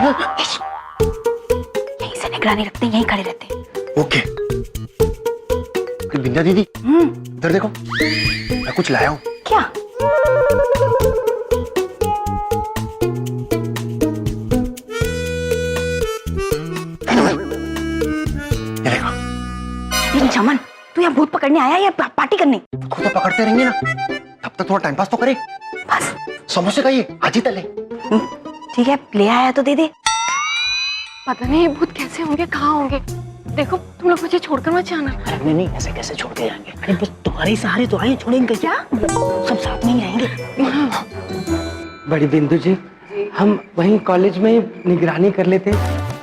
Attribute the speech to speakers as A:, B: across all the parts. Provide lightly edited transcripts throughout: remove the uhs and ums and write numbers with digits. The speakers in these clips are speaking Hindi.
A: यहीं से निगरानी रखते हैं, यहीं खड़े रहते हैं।
B: ओके। विंध्या दीदी, इधर देखो, मैं कुछ लाया हूँ।
A: क्या?
B: ये देखो।
A: लेकिन चमन, तू यहाँ भूत पकड़ने आया या पार्टी करने?
B: खुद तो पकड़ते रहेंगे ना, तब तक थोड़ा टाइम पास तो करे।
A: बस
B: समोसे खाइए, आज ही तले।
A: ठीक है, ले आया तो दे दे।
C: पता नहीं ये भूत कैसे होंगे, कहाँ होंगे। देखो तुम लोग मुझे छोड़कर मत जाना।
D: अरे नहीं, ऐसे कैसे छोड़ के जाएंगे? अरे बस तुम्हारे सहारे तो आए, छोड़ेंगे क्या? सब साथ में ही रहेंगे।
E: बड़ी बिंदु जी, हम वहीं कॉलेज में निगरानी कर लेते हैं,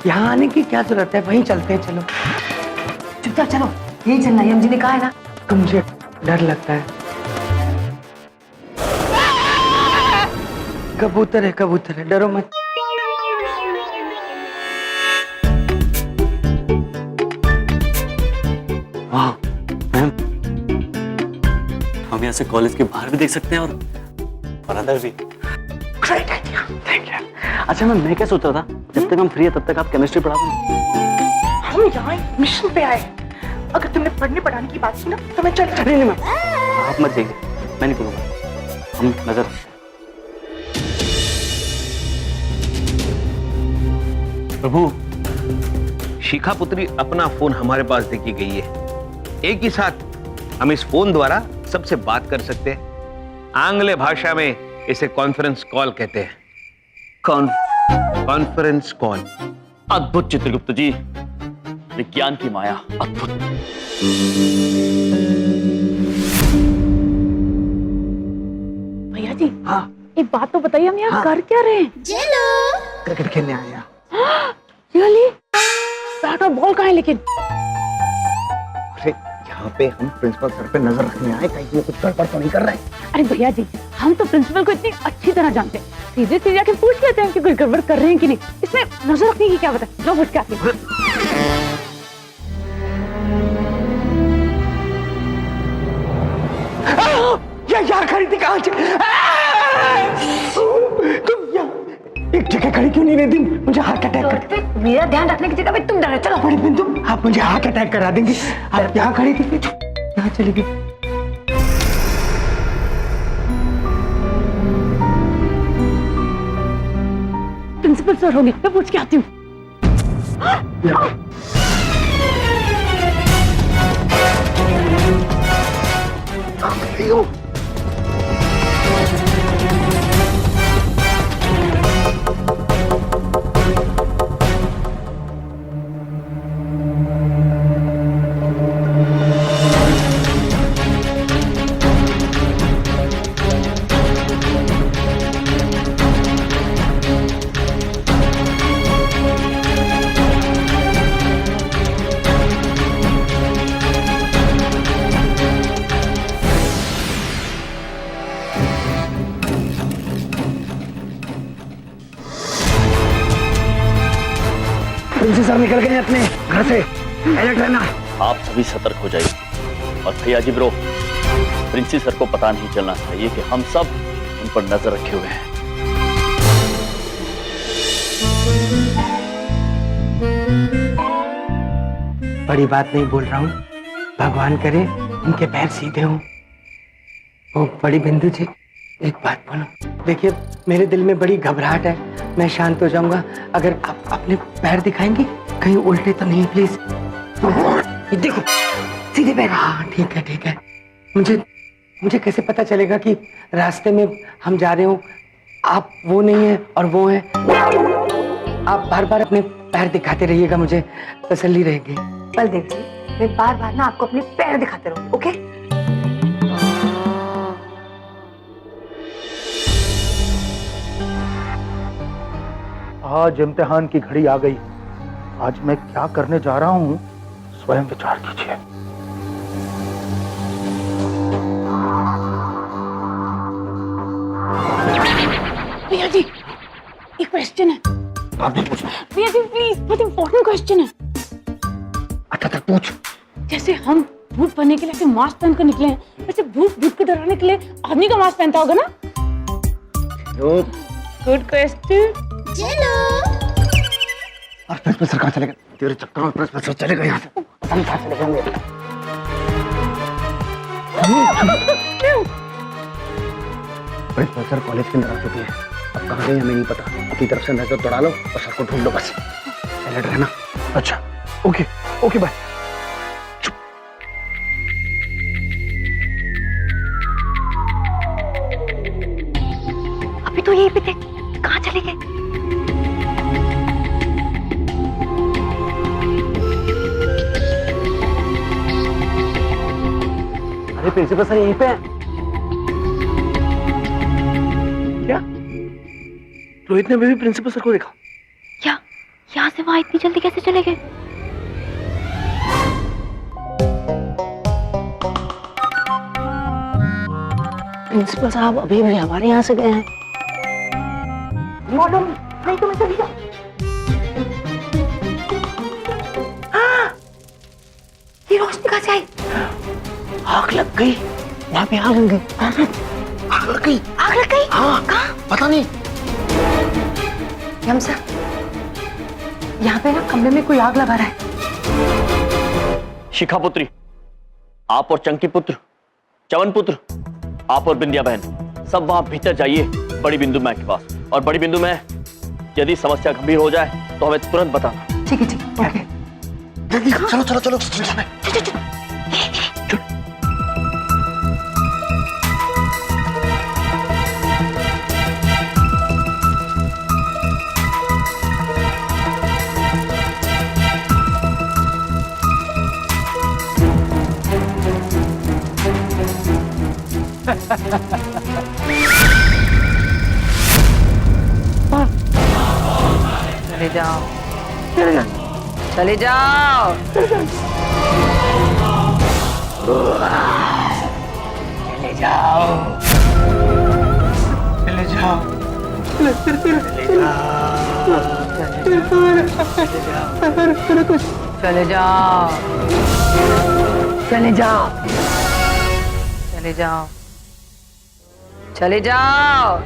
E: यहाँ आने की क्या जरूरत है? वहीं चलते हैं, चलो।
A: चुपचाप चलो, यही चलना है, जी ने कहा है ना।
E: तो मुझे डर लगता है। कबूतर है, डरो मत।
D: वाह मैम, हम यहाँ से कॉलेज के बाहर भी देख सकते हैं और अंदर भी।
E: Great idea, thank you.
D: अच्छा मैम, मैं क्या सोच रहा था, जब तक हम फ्री है तब तक आप केमिस्ट्री पढ़ा दें।
F: हम यहाँ मिशन पे आए, अगर तुमने पढ़ने पढ़ाने की बात की ना तो मैं चल।
D: नहीं मैम, आप मत जाइए, मैं नहीं करूँगा, हम नजर।
G: प्रभु, शिखा पुत्री अपना फोन हमारे पास देके गई है। एक ही साथ हम इस फोन द्वारा सबसे बात कर सकते हैं। आंग्ल भाषा में इसे कॉन्फ्रेंस कॉल कहते हैं। Conference call.
D: अद्भुत चित्रगुप्त जी, विज्ञान की माया अद्भुत।
C: भैया जी, हाँ, एक बात तो बताइए, हम यहाँ कर क्या रहे हैं?
E: क्रिकेट खेलने आए हैं।
C: रियली? बैट और बॉल कहाँ है लेकिन?
B: यहाँ पे हम प्रिंसिपल सर पे नजर रखने आए, कहीं वो कुछ गड़बड़ तो नहीं कर रहे हैं।
C: अरे भैया जी, हम तो प्रिंसिपल को इतनी अच्छी तरह जानते हैं, सीधे सीधे आके पूछ लेते हैं कि कोई गड़बड़ कर रहे हैं कि नहीं। इसमें नजर रखने की क्या बात है? लो पूछ के आते हैं।
E: यहाँ खड़ी थी, कहाँ तुम यहाँ एक जगह खड़ी क्यों नहीं रहती? मुझे हार्ट अटैक कर।
A: मेरा ध्यान रखने की जगह पे तुम डरे। चलो
E: बड़ी बिंदु, आप मुझे हार्ट अटैक करा देंगे। आप यहाँ खड़ी थी, यहाँ चली गई।
C: प्रिंसिपल सर होंगे, मैं पूछ के आती हूँ।
E: प्रिंसिपल सर निकल गए अपने घर से, अलर्ट रहना।
D: आप सभी सतर्क हो जाइए। और भैया जी ब्रो, प्रिंसिपल सर को पता नहीं चलना चाहिए कि हम सब उन पर नजर रखे हुए हैं।
E: बड़ी बात नहीं बोल रहा हूँ, भगवान करे उनके पैर सीधे हों। ओ बड़ी बिंदु जी, एक बात बोलो। देखिए, मेरे दिल में बड़ी घबराहट है, मैं शांत हो जाऊंगा अगर आप अपने पैर दिखाएंगी, कहीं उल्टे तो नहीं प्लीज। ये देखो, सीधे पैर। हाँ ठीक है। मुझे कैसे पता चलेगा कि रास्ते में हम जा रहे हो, आप वो नहीं है और वो है? आप बार बार अपने पैर दिखाते रहिएगा, मुझे तसल्ली रहेगी।
A: बलदेव जी, मैं बार बार ना आपको अपने पैर दिखाते रहूं, ओके?
H: आज इम्तिहान की घड़ी आ गई। आज मैं क्या करने जा रहा हूं, स्वयं विचार कीजिए।
C: भैया जी, एक क्वेश्चन है। भैया जी प्लीज, बहुत इंपॉर्टेंट क्वेश्चन है।
H: अच्छा तक पूछ।
C: जैसे हम भूत बनने के लिए ऐसे मास्क पहनकर निकले हैं, वैसे भूत को डराने के लिए आदमी का मास्क पहनता होगा ना? Good question.
B: और प्रिंसिपल सर कहाँ चले गए? तेरे चक्कर में प्रिंसिपल सर चले गए यहाँ से, पता नहीं कहाँ चले गए होंगे। प्रिंसिपल सर कॉलेज के अंदर आ चुकी है, अब कहाँ गई हमें नहीं पता। अपनी तरफ से नजर दौड़ा लो और सर को ढूंढ लो बस। अलर्ट रहना।
H: अच्छा ओके ओके बाय।
A: अभी तो यहीं पे थे, कहाँ चले गए?
B: अरे प्रिंसिपल सर यहीं पे है।
H: क्या रोहित ने भी प्रिंसिपल सर को देखा?
A: क्या यहाँ से वहां इतनी जल्दी कैसे चले गए?
E: प्रिंसिपल साहब अभी भी हमारे यहाँ से गए हैं।
F: मैडम नहीं तो मैं चली जाऊँ।
A: ये रोशनी कहाँ से आई?
E: आग लग गई, वहाँ पे आग लग गई।
B: आग लग गई।
A: आग लग गई?
B: हाँ
A: कहाँ?
B: पता नहीं।
A: यम सर, यहाँ पे ना कमरे में कोई आग लगा रहा है।
D: शिखा पुत्री, आप और चंकी पुत्र, चवन पुत्र, आप और बिंदिया बहन, सब वहां भीतर जाइए बड़ी बिंदु मैम के पास। और बड़ी बिंदु मैम, यदि समस्या गंभीर हो जाए तो हमें तुरंत बताना।
A: ठीक है, ओके।
B: जल्दी चलो चलो चलो।
I: चले जाओ, चले जाओ,
E: चले जाओ, चले जाओ,
I: चले जाओ,
E: चले जाओ,
I: चले जाओ, चले जाओ।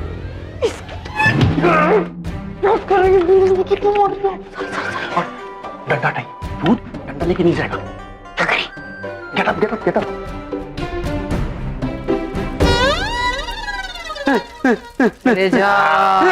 B: डंडा नहीं, भूत डंडा लेके नहीं जाएगा। Get up get up get up.
I: चले जाओ।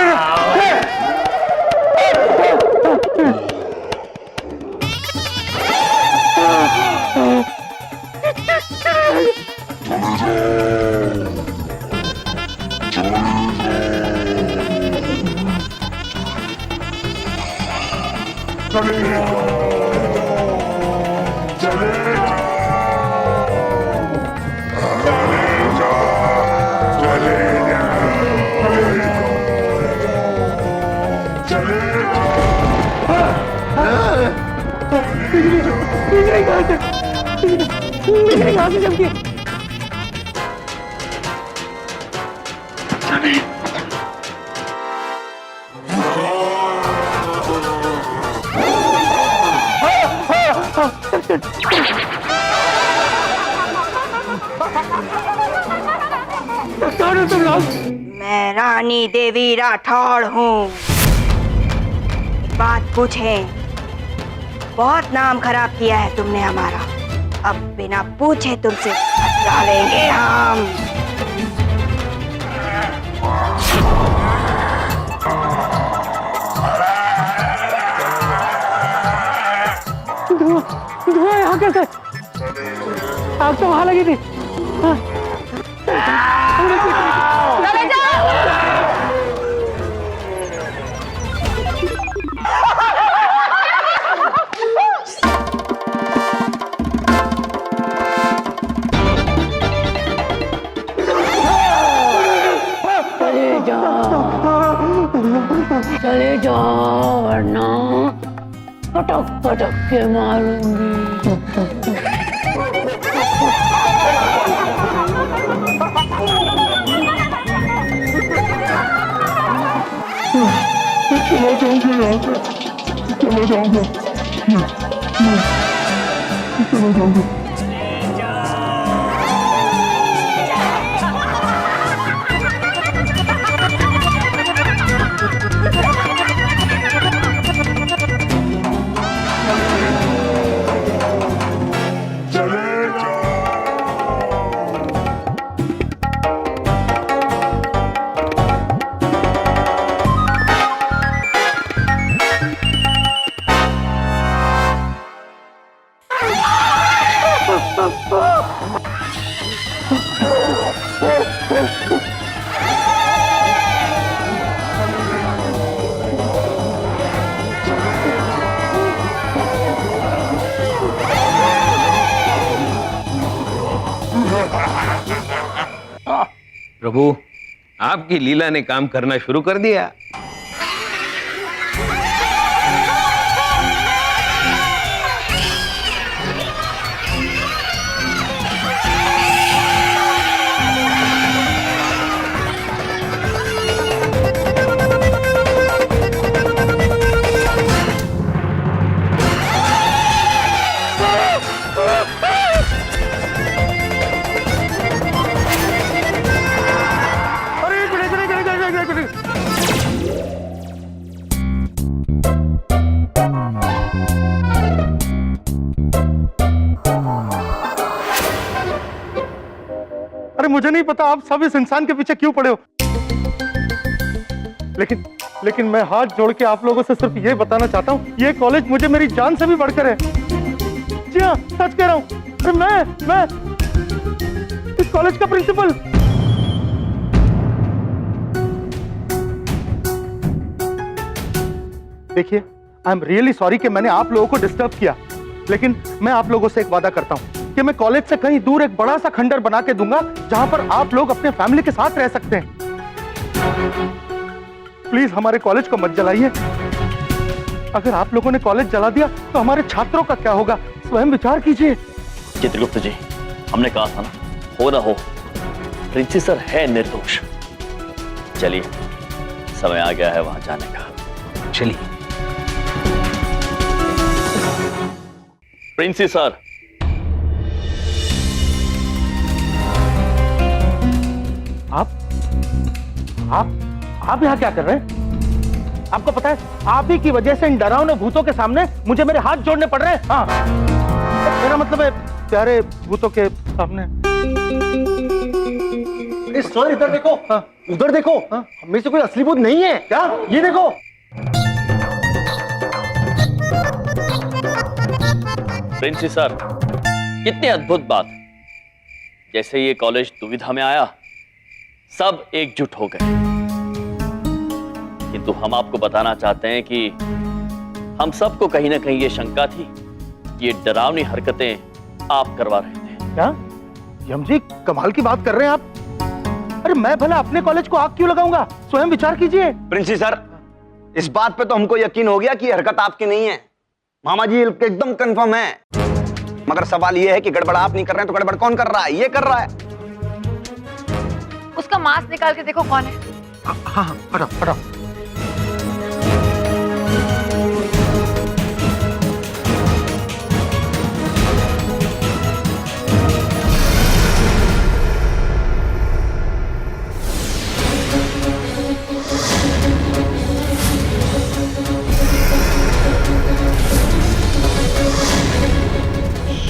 A: मैं रानी देवी राठौड़ हूँ। बात पूछें, बहुत नाम खराब किया है तुमने हमारा, अब बिना पूछे तुमसे बदला लेंगे हम।
E: धुआं यहाँ कैसे? आग तो वहां लगी थी।
A: चले जाओ।
C: चले जाओ वरना पटक पटक के मारूंगी।
G: प्रभु, आपकी लीला ने काम करना शुरू कर दिया।
H: अरे मुझे नहीं पता आप सब इस इंसान के पीछे क्यों पड़े हो, लेकिन मैं हाथ जोड़ के आप लोगों से सिर्फ ये बताना चाहता हूँ, ये कॉलेज मुझे मेरी जान से भी बढ़कर है। जी हाँ, सच कह रहा हूँ। अरे मैं इस कॉलेज का प्रिंसिपल। देखिए, आई एम रियली सॉरी कि मैंने आप लोगों को डिस्टर्ब किया, लेकिन मैं आप लोगों से एक वादा करता हूँ कि मैं कॉलेज से कहीं दूर एक बड़ा सा खंडर बना के दूंगा जहां पर आप लोग अपने फैमिली के साथ रह सकते हैं। प्लीज हमारे कॉलेज को मत जलाइए। अगर आप लोगों ने कॉलेज जला दिया तो हमारे छात्रों का क्या होगा, स्वयं विचार कीजिए।
D: चित्रगुप्त जी, हमने कहा था ना, हो ना हो, प्रिंसी सर है निर्दोष। चलिए, समय आ गया है वहां जाने का।
G: चलिए।
D: प्रिंसी सर,
H: आप यहाँ क्या कर रहे हैं? आपको पता है, आप ही की वजह से इन डरावने भूतों के सामने मुझे मेरे हाथ जोड़ने पड़ रहे हैं। हाँ, मेरा मतलब है प्यारे भूतों के सामने।
B: सर इधर देखो। हाँ। उधर देखो। हाँ। हमें से कोई असली भूत नहीं है क्या? ये देखो।
D: प्रिंसी सर, कितनी अद्भुत बात। जैसे ये कॉलेज दुविधा में आया, सब एकजुट हो गए। किंतु हम आपको बताना चाहते हैं कि हम सबको कहीं ना कहीं ये शंका थी, ये डरावनी हरकतें आप करवा रहे थे।
H: क्या यम जी, कमाल की बात कर रहे हैं आप। अरे मैं भला अपने कॉलेज को आग क्यों लगाऊंगा? स्वयं विचार कीजिए।
B: प्रिंसी सर, इस बात पे तो हमको यकीन हो गया कि हरकत आपकी नहीं है। मामा जी एकदम कंफर्म है, मगर सवाल यह है कि गड़बड़ आप नहीं कर रहे हैं तो गड़बड़ कौन कर रहा है? ये कर रहा है।
I: उसका मास्क निकाल के देखो कौन है।
H: हाँ, हटाओ हटाओ।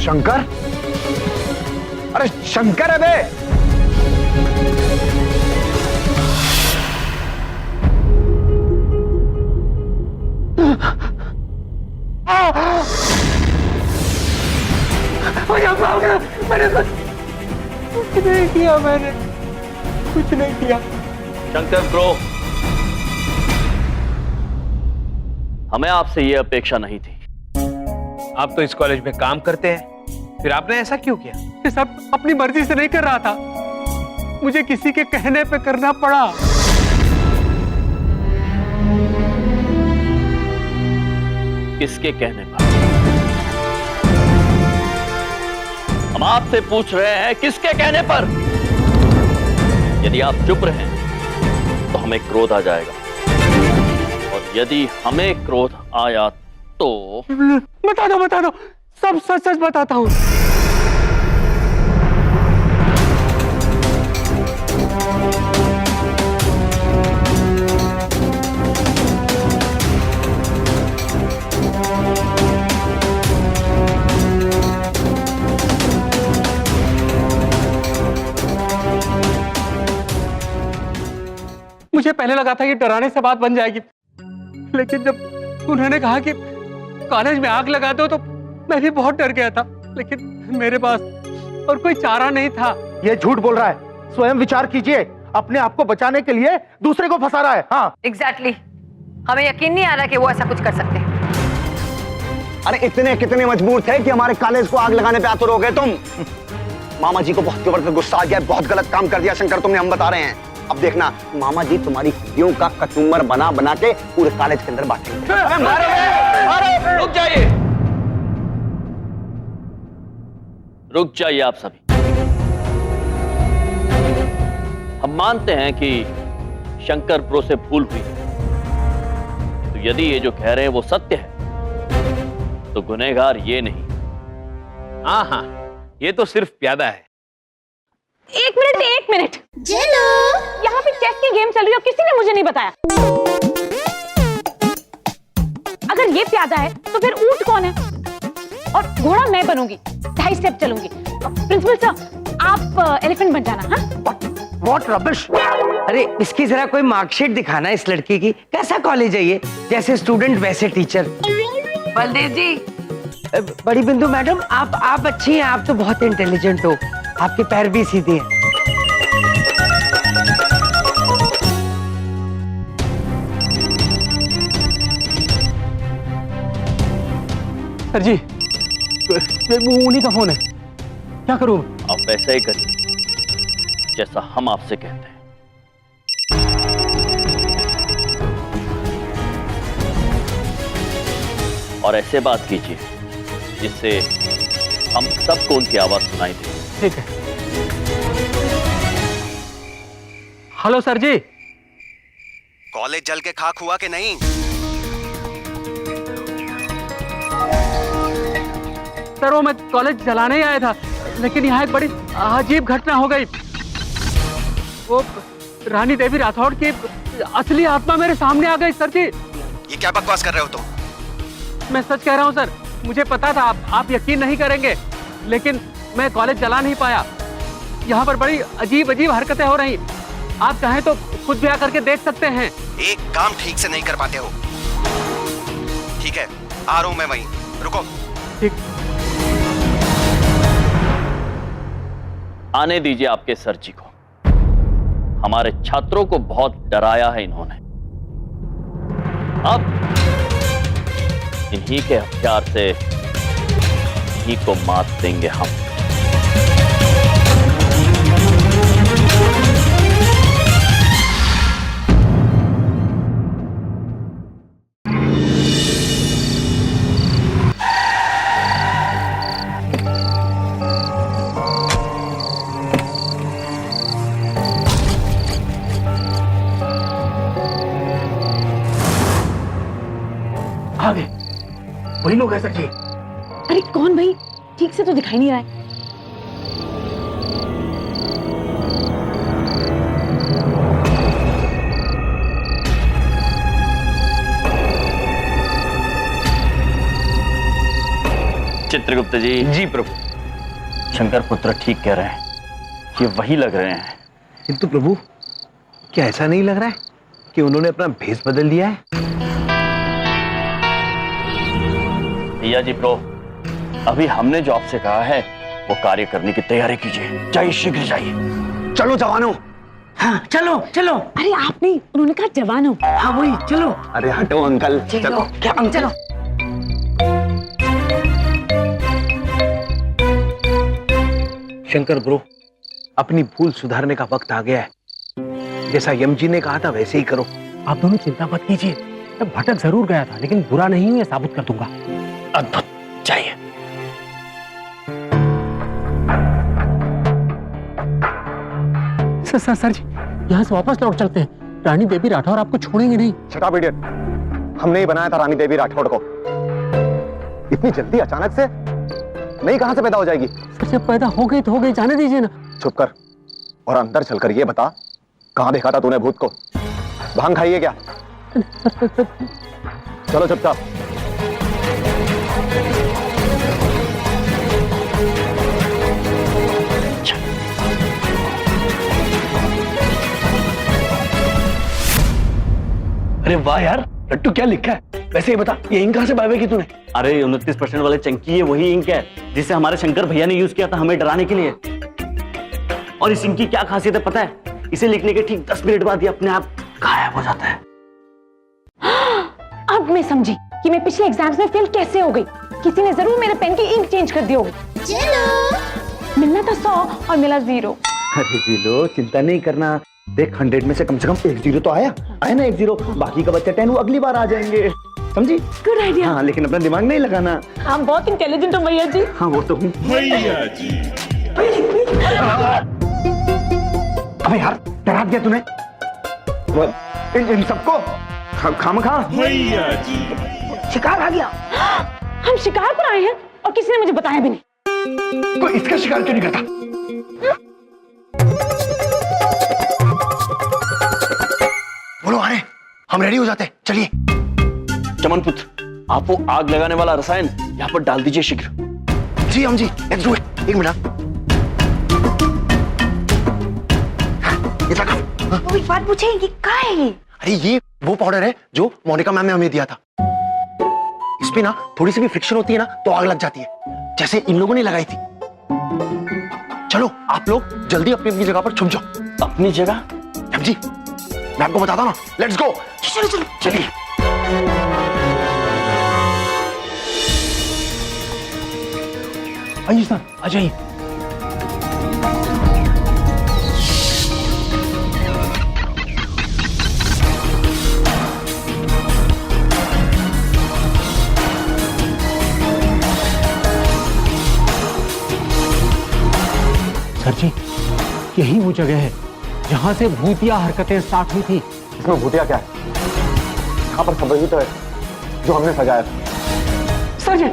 B: शंकर? अरे शंकर है बे।
E: मैंने कुछ नहीं किया, मैंने कुछ नहीं किया।
D: शंकर ब्रो, हमें आपसे ये अपेक्षा नहीं थी।
G: आप तो इस कॉलेज में काम करते हैं, फिर आपने ऐसा क्यों किया?
E: ये सब अपनी मर्जी से नहीं कर रहा था, मुझे किसी के कहने पे करना पड़ा।
D: किसके कहने पर? हम आपसे पूछ रहे हैं, किसके कहने पर? यदि आप चुप रहें तो हमें क्रोध आ जाएगा, और यदि हमें क्रोध आया तो
E: बता दो, सब सच सच बताता हूँ। मुझे पहले लगा था ये डराने से बात बन जाएगी, लेकिन जब उन्होंने कहा कि कॉलेज में आग लगा दो तो मैं भी बहुत डर गया था, लेकिन मेरे पास और कोई चारा नहीं था।
H: ये झूठ बोल रहा है, स्वयं विचार कीजिए। अपने आप को बचाने के लिए दूसरे को फंसा रहा है। हाँ
I: एग्जैक्टली हमें यकीन नहीं आ रहा कि वो ऐसा कुछ कर सकते हैं।
B: अरे इतने कितने मजबूर थे कि हमारे कॉलेज को आग लगाने पे आतुर हो गए तुम। मामा जी को बहुत जबरदस्त गुस्सा आ गया, बहुत गलत काम कर दिया शंकर तुमने, हम बता रहे हैं। अब देखना मामा जी तुम्हारी हड्डियों का कचूमर बना बना के पूरे कॉलेज के अंदर बांटेंगे।
D: रुक जाइए, रुक जाइए आप सभी। हम मानते हैं कि शंकर प्रो से भूल हुई है, तो यदि ये जो कह रहे हैं वो सत्य है तो गुनहगार ये नहीं।
G: हाँ हाँ, ये तो सिर्फ प्यादा है।
C: एक मिनट चलो, यहाँ पे चेस की गेम चल रही है और किसी ने मुझे नहीं बताया। अगर ये प्यादा है तो फिर ऊंट कौन है? और घोड़ा मैं बनूंगी, 2.5 स्टेप चलूंगी। प्रिंसिपल सर आप एलिफेंट बन जाना। हाँ
E: व्हाट रबिश। अरे इसकी जरा कोई मार्कशीट दिखाना इस लड़की की, कैसा कॉलेज है ये? जैसे स्टूडेंट वैसे टीचर।
I: बलदेव जी,
E: बड़ी बिंदु मैडम आप अच्छी हैं, आप तो बहुत इंटेलिजेंट हो, आपके पैर भी सीधे हैं।
H: सर जी उन्हीं का फोन है, क्या करूं?
D: आप वैसा ही करिए जैसा हम आपसे कहते हैं। और ऐसे बात कीजिए जिससे हम सबको उनकी आवाज सुनाई दे।
H: ठीक है। हेलो सर जी।
B: कॉलेज जल के खाक हुआ कि नहीं?
H: सर वो मैं कॉलेज जलाने ही आया था, लेकिन यहाँ एक बड़ी अजीब घटना हो गई। वो रानी देवी राठौड़ की असली आत्मा मेरे सामने आ गई सर जी।
B: ये क्या बकवास कर रहे हो तुम?
H: मैं सच कह रहा हूँ सर, मुझे पता था आप यकीन नहीं करेंगे, लेकिन मैं कॉलेज जला नहीं पाया। यहाँ पर बड़ी अजीब अजीब हरकतें हो रही, आप चाहें तो खुद भी आकर के देख सकते हैं।
B: एक काम ठीक से नहीं कर पाते हो। ठीक है, आ रहा हूं मैं वहीं, रुको।
H: ठीक।
D: आने दीजिए आपके सर जी को। हमारे छात्रों को बहुत डराया है इन्होंने। अब इन्हीं के हथियार से इन्हीं को मात देंगे हम।
H: आ गए, वही लोग हैं सर जी।
C: अरे कौन भाई, ठीक से तो दिखाई नहीं रहा है।
D: चित्रगुप्त जी।
G: जी प्रभु।
D: शंकर पुत्र ठीक कह रहे हैं, ये वही लग रहे हैं।
G: किंतु प्रभु, क्या ऐसा नहीं लग रहा है कि उन्होंने अपना भेष बदल दिया है?
D: भैया जी प्रो, अभी हमने जो आपसे कहा है वो कार्य करने की तैयारी कीजिए। जाइए, शीघ्र जाइए।
B: चलो जवानों।
E: हाँ चलो चलो।
C: अरे आप नहीं, उन्होंने कहा जवान हो।
E: हाँ वही, चलो।
B: अरे हटो अंकल, चलो।
E: क्या अंकल?
G: शंकर ब्रो, अपनी भूल सुधारने का वक्त आ गया है। जैसा यम जी ने कहा था वैसे ही करो।
H: आप दोनों चिंता मत कीजिए, मैं भटक जरूर गया था, लेकिन बुरा नहीं हूं, ये साबित कर दूंगा।
D: अद्भुत, जाइए।
H: सर जी, यहाँ से वापस लौट चलते हैं। रानी देवी राठौर आपको छोड़ेंगे नहीं।
B: Shut up idiot. हमने ही बनाया था रानी देवी राठौड़ को। इतनी जल्दी अचानक से नहीं कहां से पैदा हो जाएगी?
H: सर जब पैदा हो गई तो हो गई, जाने दीजिए ना।
B: चुप कर और अंदर चलकर ये बता, कहां देखा था तूने भूत को? भांग खाइए क्या? चलो चुपचाप।
D: अरे वाह यार, लट्टू क्या लिखा है? वैसे ही बता, ये इंक कहां से बाय की तूने?
J: अरे 29% वाले चंकी है, वही इंक है जिसे हमारे शंकर भैया ने यूज किया था हमें डराने के लिए। और इस इंक की क्या खासियत है पता है? इसे लिखने के ठीक 10 मिनट बाद ये अपने आप गायब हो जाता है।
C: अब मैं समझी कि मैं पिछले एग्जाम्स में फेल कैसे हो गई। किसी ने जरूर मेरे पेन की इंक चेंज कर दी होगी। मिलना था 100 और मिला 0।
B: अरे जीलो, चिंता नहीं करना। देख 100 में से कम 1 0 तो आया ना 1 0। बाकी का बच्चा 10 वो अगली बार आ जाएंगे, समझी?
C: Good idea.
B: हाँ, लेकिन अपना दिमाग नहीं लगाना।
C: आप बहुत इंटेलिजेंट हो भैया जी।
B: हाँ वो तो हूँ। अबे यार, डरा दिया तूने इन सबको। खामखा
A: शिकार आ गया।
C: हम शिकार पर आए हैं और किसी ने मुझे बताया भी नहीं।
B: कोई इसका शिकार क्यों नहीं करता? बोलो, अरे हम रेडी हो जाते, चलिए।
D: चमन पुत्र, आप वो आग लगाने वाला रसायन यहाँ पर डाल दीजिए शीघ्र।
B: जी हम जी, लेट्स डू इट। 1 मिनट। ये लगा।
A: वो एक बात पूछे, ये क्या है ये?
B: अरे ये वो पाउडर है जो मोनिका मैम ने हमें दिया था। इस पे ना थोड़ी सी भी फ्रिक्शन होती है ना तो आग लग जाती है, जैसे इन लोगों ने लगाई थी। चलो आप लोग जल्दी अपनी अपनी जगह पर छुप जाओ।
D: अपनी जगह?
B: मैम जी, मैं आपको बताता हूं ना। Let's go.
A: चलो चलो
B: चलिए।
H: आइए सर, आ जाइए। सर जी, यही वो जगह है जहां से भूतिया हरकतें स्टार्ट हुई थी।
B: इसमें भूतिया क्या है? यहाँ पर सब वही तो है जो हमने सजाया था।
C: सर जी,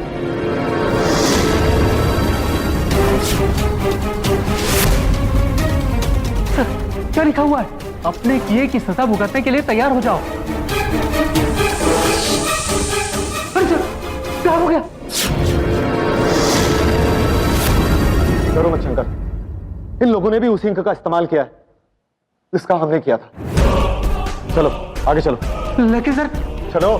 H: सर क्या लिखा हुआ है? अपने किए की सजा भुगतने के लिए तैयार हो जाओ। अरे सर, क्या हो गया?
B: डरो मत शंकर, इन लोगों ने भी उसी इंक का इस्तेमाल किया है जिसका हमने किया था। चलो आगे चलो।
H: लेकिन सर,
B: चलो।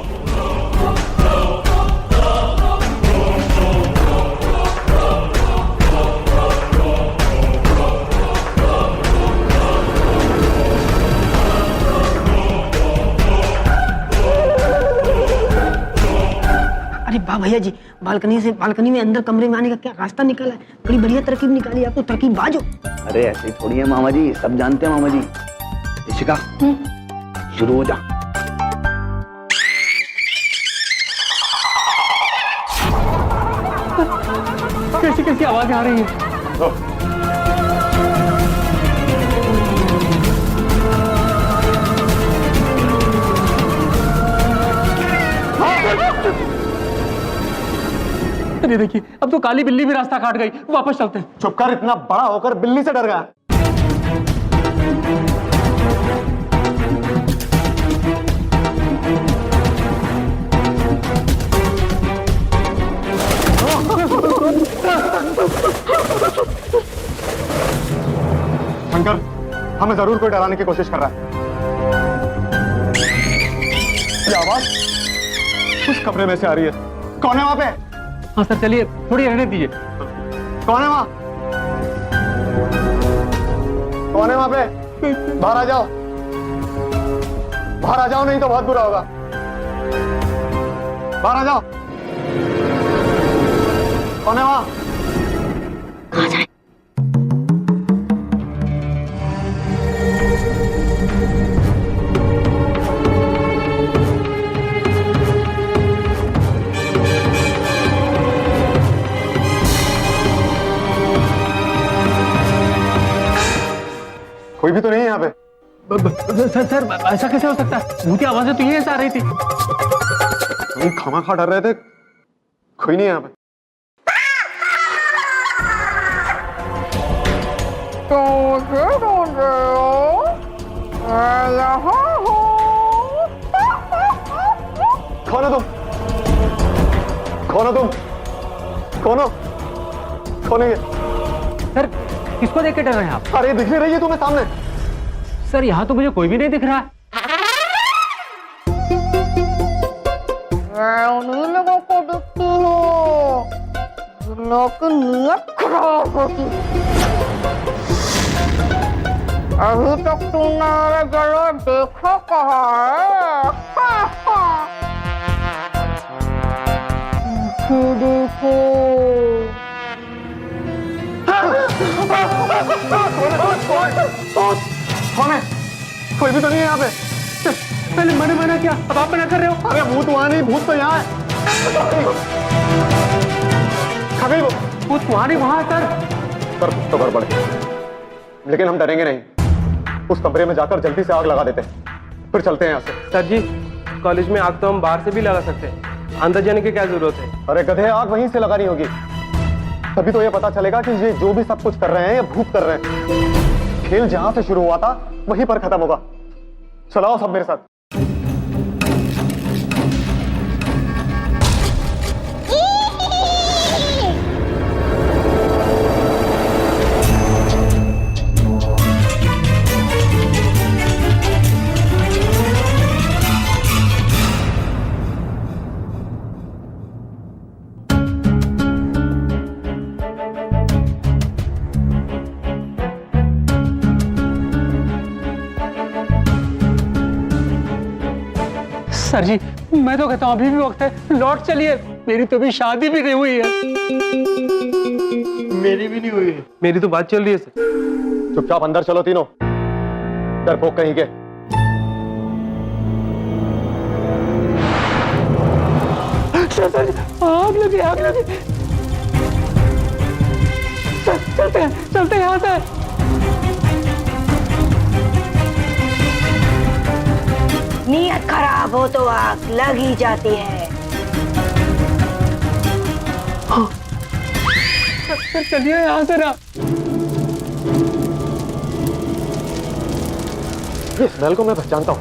A: अरे वाह भैया जी, बालकनी में अंदर कमरे में आने का क्या रास्ता निकाला है। बड़ी बढ़िया तरकीब निकाली, आप तो तरकीब बाज हो।
B: अरे ऐसे ही थोड़ी है मामा जी, सब जानते हैं मामा जी। इशिका, शुरू हो जा।
H: कैसी कैसी आवाजें आ रही है। अरे देखिए, अब तो काली बिल्ली भी रास्ता काट गई। वापस चलते हैं।
B: चुप कर, इतना बड़ा होकर बिल्ली से डर गया। शंकर, हमें जरूर कोई डराने की कोशिश कर रहा है। ये आवाज उस कमरे में से आ रही है। कौन है वहां पे?
H: हाँ सर, चलिए थोड़ी रहने दीजिए।
B: कौन है वहां? कौन है वहां पे? बाहर आ जाओ, बाहर आ जाओ, नहीं तो बहुत बुरा होगा। बाहर आ जाओ। कौन है वहां?
A: आ जाए।
B: कोई भी तो नहीं है यहाँ पे।
H: सर, ऐसा कैसे हो सकता है? भूतिया आवाजें तो यही आ रही थी।
B: हम खामा डर रहे थे, कोई नहीं है यहाँ पे। कौन हो तुम? कौन हो तुम? कौन हो? कौन है ये?
H: सर, किसको देख के डर रहे हैं आप?
B: अरे दिख नहीं रही है तुम्हें सामने?
H: सर, यहाँ तो मुझे कोई भी नहीं दिख रहा है।
A: उन्हीं लोगों को देखती हूँ जिन लोगों की नीयत खराब होती।
F: अभी तक तूने मेरा गला देखा कहाँ है? देखो
B: कौन है? कोई भी तो नहीं है यहाँ पे।
E: पहले मैंने मना किया, अब आप मना कर रहे हो।
B: अरे भूत वहां नहीं, भूत तो यहाँ है। खबी वो
E: भूत वहां नहीं, वहां है सर।
B: तो गड़बड़ है, लेकिन हम डरेंगे नहीं। उस कमरे में जाकर जल्दी से आग लगा देते हैं, फिर चलते हैं यहाँ से।
E: सर जी, कॉलेज में आग तो हम बाहर से भी लगा सकते हैं, अंदर जाने की क्या जरूरत है?
B: अरे गधे, आग वहीं से लगानी होगी, तभी तो ये पता चलेगा कि ये जो भी सब कुछ कर रहे हैं ये भूत कर रहे हैं। खेल जहां से शुरू हुआ था वहीं पर खत्म होगा। चलाओ सब मेरे साथ।
E: सर जी, मैं तो कहता हूँ अभी भी वक्त है, लौट चलिए। मेरी तो भी शादी भी नहीं हुई है।
H: मेरी भी नहीं हुई है।
E: मेरी तो बात चल रही है सर।
B: चुपचाप अंदर चलो तीनों, डरपोक कहीं के।
E: सर जी, आग लगी, आग लगी। चलते हैं यहाँ से।
A: नीयत खराब हो तो आग लग ही जाती है।
E: सर चलिए यहाँ से ना।
B: ये स्मेल को मैं पहचानता हूँ।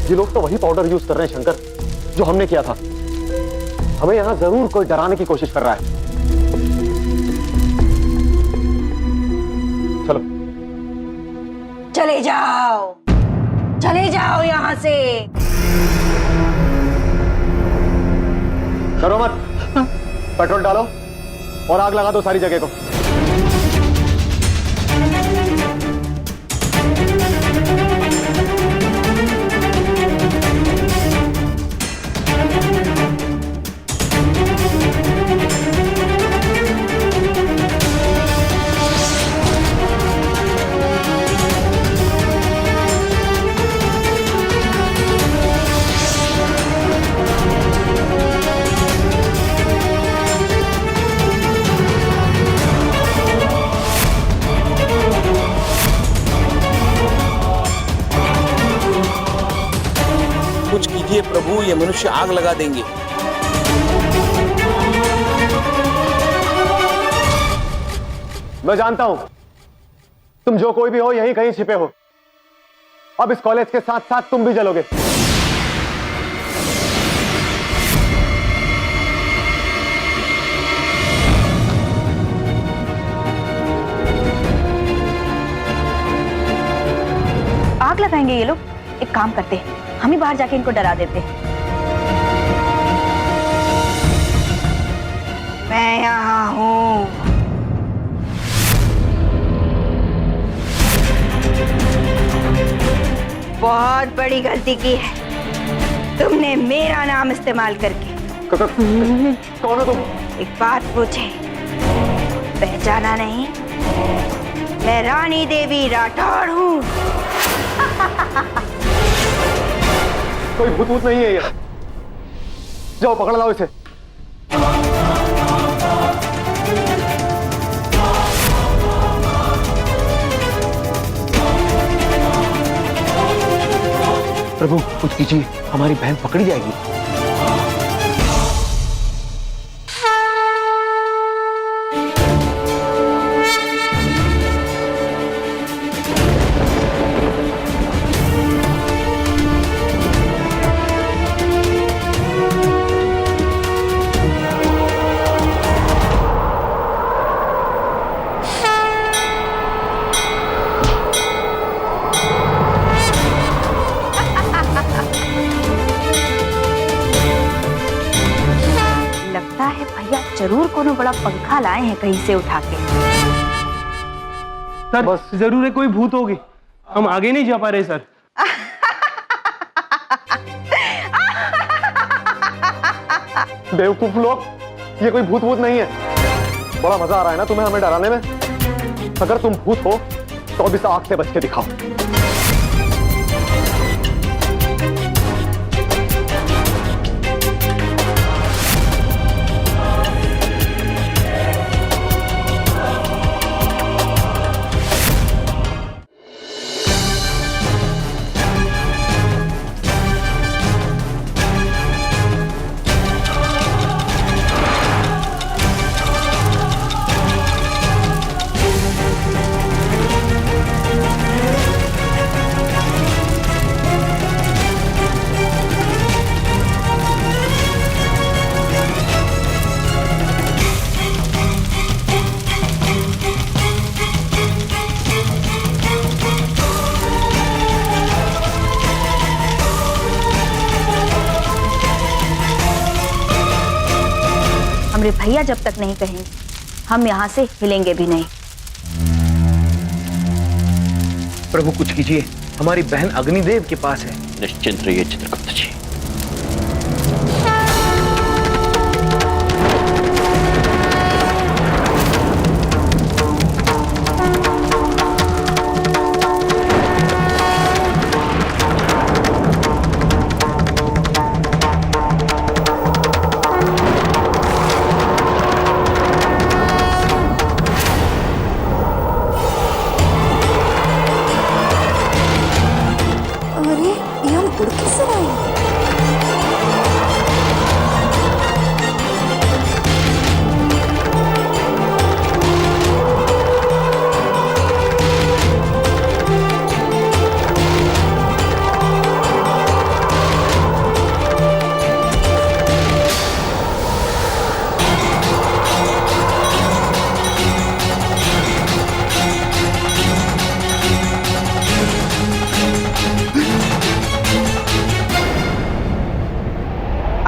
B: ये लोग तो वही पाउडर यूज कर रहे हैं शंकर, जो हमने किया था। हमें यहाँ जरूर कोई डराने की कोशिश कर रहा है। चलो
A: चले जाओ यहाँ से।
B: डरो मत, पेट्रोल डालो और आग लगा दो सारी जगह को।
K: कुछ कीजिए प्रभु, ये मनुष्य आग लगा देंगे।
B: मैं जानता हूं तुम जो कोई भी हो यहीं कहीं छिपे हो। अब इस कॉलेज के साथ साथ तुम भी जलोगे।
A: आग लगाएंगे ये लोग। एक काम करते हैं, हम ही बाहर जाके इनको डरा देते हैं। मैं यहाँ हूँ। बहुत बड़ी गलती की है तुमने मेरा नाम इस्तेमाल करके।
B: कौन हो तुम?
A: एक बात पूछे, पहचाना नहीं? मैं रानी देवी राठौड़ हूँ।
B: कोई भूत भूत नहीं है ये। जाओ पकड़ लाओ इसे।
G: प्रभु कुछ कीजिए, हमारी बहन पकड़ी जाएगी।
A: जरूर कोनो बड़ा पंखा लाए हैं कहीं से उठा के।
H: सर बस जरूर है कोई भूत होगी, हम आगे नहीं जा पा रहे सर।
B: बेवकूफ लोग, ये कोई भूत भूत नहीं है। बड़ा मजा आ रहा है ना तुम्हें हमें डराने में। अगर तुम भूत हो तो अब इस आंख से बच के दिखाओ।
A: हमरे भैया जब तक नहीं कहेंगे हम यहाँ से हिलेंगे भी नहीं।
G: प्रभु कुछ कीजिए, हमारी बहन अग्निदेव के पास है।
D: निश्चिंत रहिए चित्रगुप्त जी।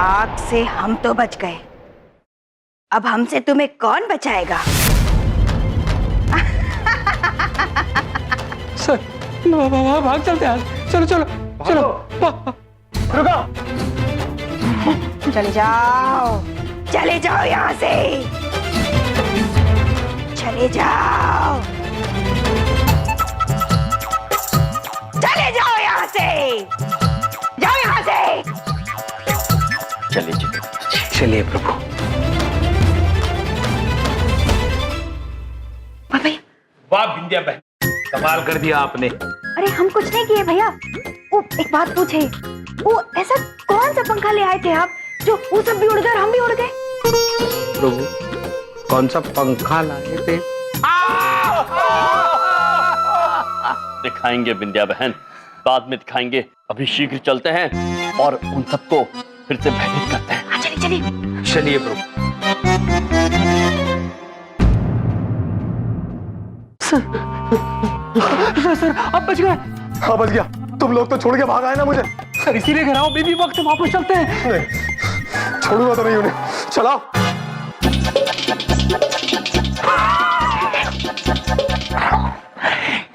A: आग से हम तो बच गए, अब हमसे तुम्हें कौन बचाएगा?
E: सर भाग चलते हैं। चलो चलो चलो
H: रुको।
A: चले जाओ यहाँ से, चले जाओ यहाँ से, जाओ यहाँ से।
D: चलिए चित्रगुप्त जी।
G: चलिए प्रभु।
A: भैया,
G: वाह बिंदिया बहन, कमाल कर दिया आपने।
A: अरे हम कुछ नहीं किए भैया। वो एक बात पूछे, वो ऐसा कौन सा पंखा ले आए थे आप जो वो सब भी उड़ गए और हम भी उड़ गए?
G: प्रभु कौन सा पंखा लाए थे?
D: दिखाएंगे बिंदिया बहन, बाद में दिखाएंगे। अभी शीघ्र चलते हैं और उन सबको फिर से भयभीत करते हैं।
A: चलिए
G: चलिए प्रभु।
E: सर अब बच गए।
B: हाँ बच गया। तुम लोग तो छोड़ के भाग आए ना मुझे।
E: सर इसीलिए घर आओ, बेबी वक्त वापस चलते हैं।
B: नहीं, छोड़ूंगा तो नहीं उन्हें। चलाओ।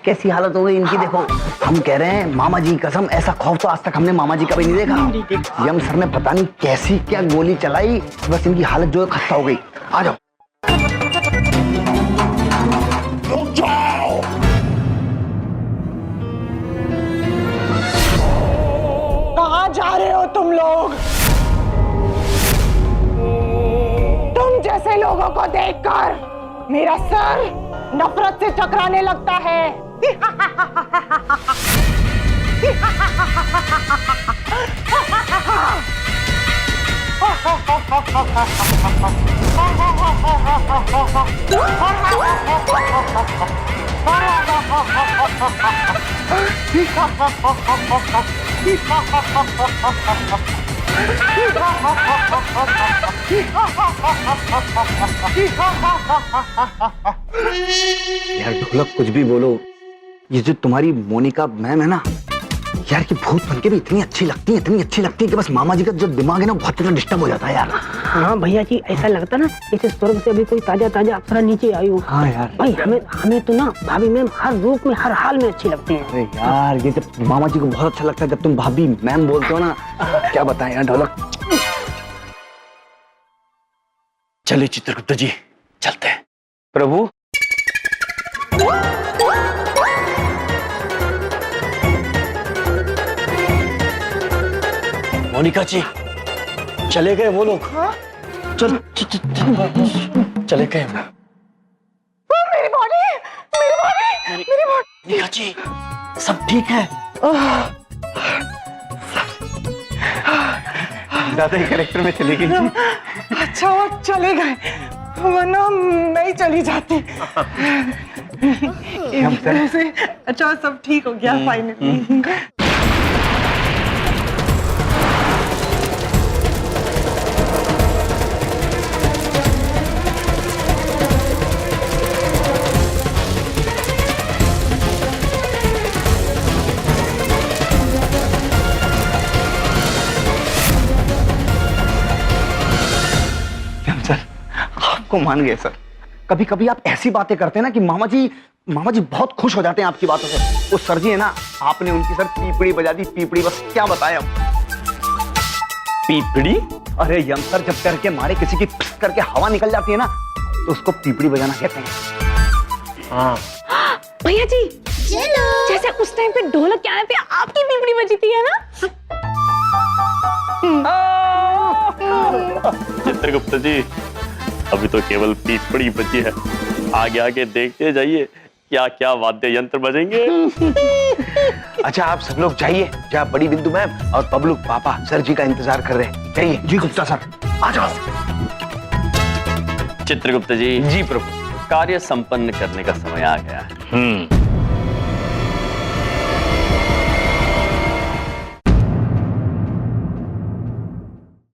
J: कैसी हालत हो गई इनकी देखो। हम कह रहे हैं मामा जी की कसम, ऐसा खौफ तो आज तक हमने मामा जी का भी नहीं देखा। यम सर ने पता नहीं कैसी क्या गोली चलाई, बस इनकी हालत जो है खस्ता हो गई। आ जाओ।
B: रुक जाओ।
F: कहाँ जा रहे हो तुम लोग? तुम जैसे लोगों को देखकर मेरा सर नफरत से टकराने लगता है।
J: यार ढोलक कुछ भी बोलो, ये जो तुम्हारी मोनिका मैम है ना, यार कि भूत बन के भी इतनी अच्छी लगती है कि बस मामा जी का जो दिमाग है ना बहुत ज्यादा डिस्टर्ब हो जाता है यार।
E: हाँ भैया जी, ऐसा लगता ना जैसे स्वर्ग से अभी कोई ताजा ताजा अप्सरा नीचे आई हो।
J: हाँ यार
E: भाई हमें तो ना भाभी मैम हर रूप में हर हाल में अच्छी लगती है।
J: अरे यार ये जब मामा जी को बहुत अच्छा लगता है जब तुम भाभी मैम बोलते हो ना, क्या बताएं यार ढोलक।
D: चलिए चित्रगुप्त जी, चलते हैं।
G: प्रभु
D: मोनिका जी, चले गए वो लोग। चल चले गए।
F: मेरी बॉडी, मेरी बॉडी, मेरी बॉडी।
D: मोनिका जी, सब ठीक है।
G: ज्यादा ही कैरेक्टर में चली गई।
F: अच्छा वो चले गए, वरना मैं ही चली जाती। एक तरह से अच्छा सब ठीक हो गया फाइनली।
J: सर आपको मान गए सर। कभी कभी आप ऐसी बातें करते हैं ना कि मामा जी बहुत खुश हो जाते हैं आपकी बातों से। वो सर जी है ना, आपने उनकी सर पीपड़ी बजा दी, पीपड़ी। बस क्या बताएं अब।
D: पीपड़ी?
J: अरे यम सर, जब करके मारे किसी की फिस करके हवा निकल जाती है ना तो उसको पीपड़ी बजाना कहते हैं।
G: हाँ
C: भैया जी, जैसे उस टाइम पे ढोलक के आने पे आपकी पीपड़ी बजी थी, है ना?
D: चित्रगुप्त जी, अभी तो केवल पीपड़ी बची है, आगे आगे देखते जाइए क्या क्या वाद्य यंत्र बजेंगे।
G: अच्छा आप सब लोग जाइए, जहाँ बड़ी बिंदु मैम और बबलू पापा सर जी का इंतजार कर रहे हैं। जाइए।
J: जी गुप्ता सर, आ जाओ।
D: चित्रगुप्त जी।
G: जी प्रभु।
D: कार्य संपन्न करने का समय आ गया है।